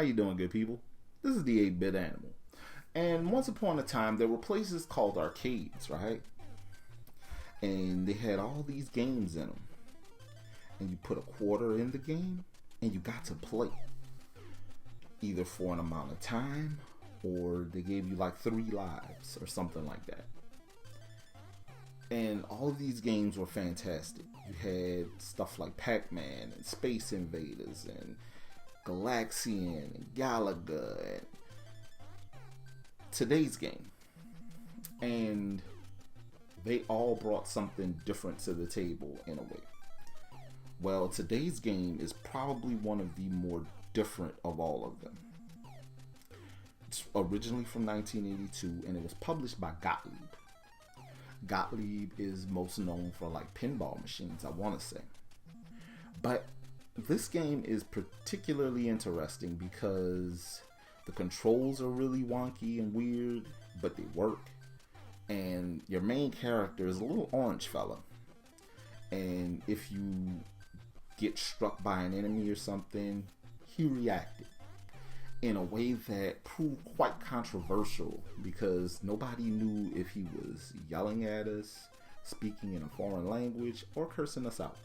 How you doing, good people? This is the 8-bit animal. And once upon a time, there were places called arcades, right? And they had all these games in them. And you put a quarter in the game, and you got to play. Either for an amount of time, or they gave you like 3 lives, or something like that. And all of these games were fantastic. You had stuff like Pac-Man, and Space Invaders, and Galaxian, and Galaga, and today's game. And they all brought something different to the table in a way. Well, today's game is probably one of the more different of all of them. It's originally from 1982, and it was published by Gottlieb. Gottlieb is most known for like pinball machines, I want to say. But this game is particularly interesting because the controls are really wonky and weird, but they work. And your main character is a little orange fella. And if you get struck by an enemy or something, he reacted in a way that proved quite controversial because nobody knew if he was yelling at us, speaking in a foreign language, or cursing us out.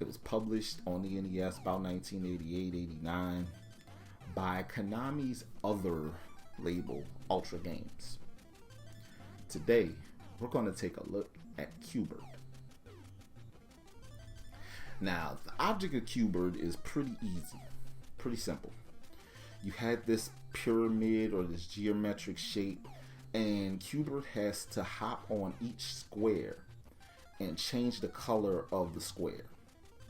It was published on the NES about 1988-89 by Konami's other label, Ultra Games. Today, we're going to take a look at Q Bert. Now, the object of Q Bert is pretty easy, pretty simple. You had this pyramid or this geometric shape, and Q Bert has to hop on each square and change the color of the square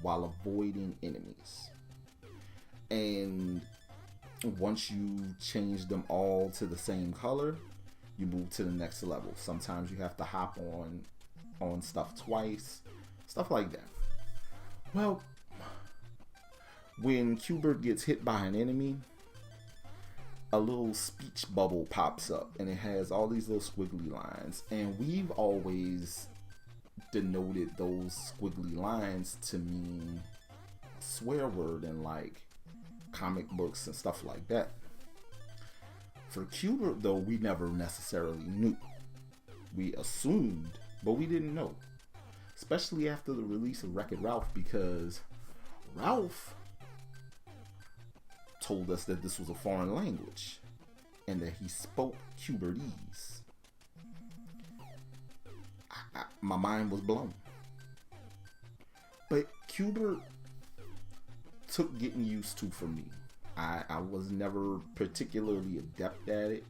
while avoiding enemies. And once you change them all to the same color, you move to the next level. Sometimes you have to hop on stuff twice, stuff like that. Well, when Q Bert gets hit by an enemy, a little speech bubble pops up, and it has all these little squiggly lines. And we've always denoted those squiggly lines to mean a swear word in like comic books and stuff like that. For Q Bert, though, we never necessarily knew. We assumed, but we didn't know. Especially after the release of Wreck-It Ralph, because Ralph told us that this was a foreign language and that he spoke Q-Bertese. My mind was blown. But Q Bert took getting used to for me. I was never particularly adept at it.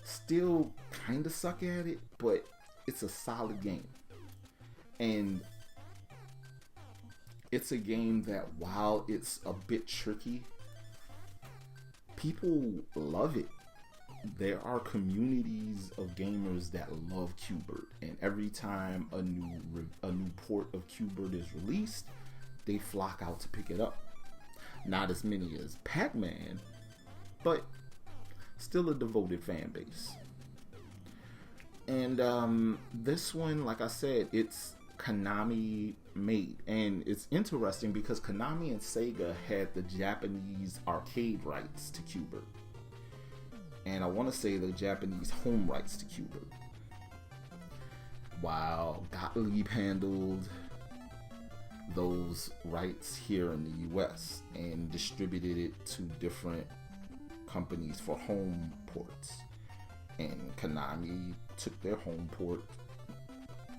Still kind of suck at it, but it's a solid game. And it's a game that, while it's a bit tricky, people love it. There are communities of gamers that love Q Bert, and every time a new port of Q Bert is released, they flock out to pick it up. Not as many as Pac-Man, but still a devoted fan base. And this one, like I said, it's Konami made, and it's interesting because Konami and Sega had the Japanese arcade rights to Q Bert, and I want to say the Japanese home rights to Q Bert, while Gottlieb handled those rights here in the US and distributed it to different companies for home ports. And Konami took their home port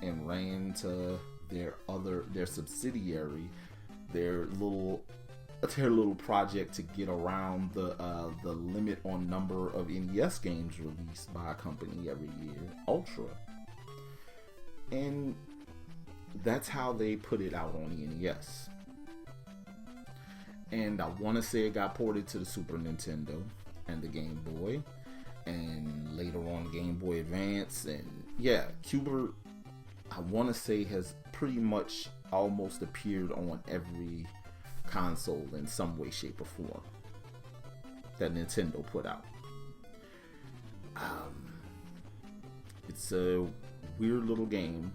and ran to their subsidiary, their little project to get around the limit on number of NES games released by a company every year, Ultra. And that's how they put it out on the NES. And I want to say it got ported to the Super Nintendo and the Game Boy, and later on Game Boy Advance. And yeah, Q Bert, I want to say, has pretty much almost appeared on every console in some way, shape, or form that Nintendo put out. It's a weird little game,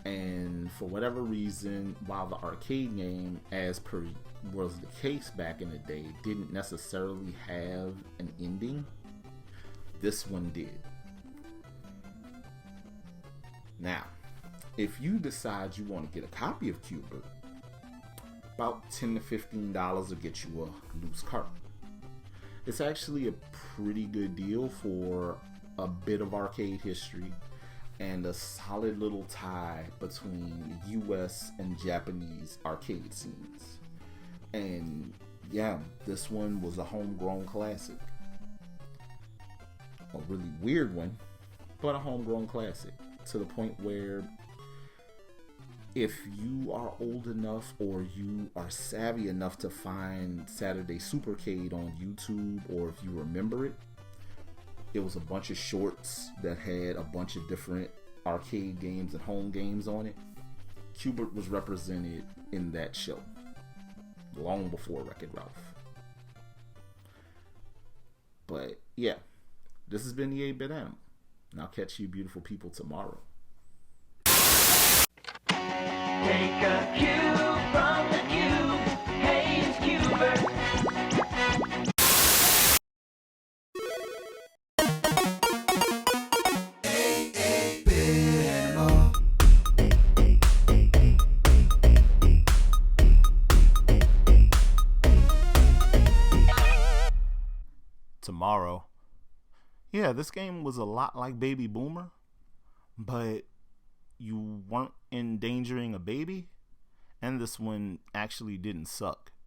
and for whatever reason, while the arcade game, as per was the case back in the day, didn't necessarily have an ending. This one did. Now, if you decide you want to get a copy of Q Bert, about $10 to $15 will get you a loose carton. It's actually a pretty good deal for a bit of arcade history and a solid little tie between US and Japanese arcade scenes. And yeah, this one was a homegrown classic. A really weird one, but a homegrown classic, to the point where if you are old enough or you are savvy enough to find Saturday Supercade on YouTube, or if you remember it, it was a bunch of shorts that had a bunch of different arcade games and home games on it. Q Bert was represented in that show long before Wreck-It Ralph. But yeah, this has been the 8-Bit Animal, and I'll catch you beautiful people tomorrow. Take a cue from the cube. Hey, it's Q Bert. Tomorrow. Yeah, this game was a lot like Baby Boomer, but you weren't endangering a baby, and this one actually didn't suck.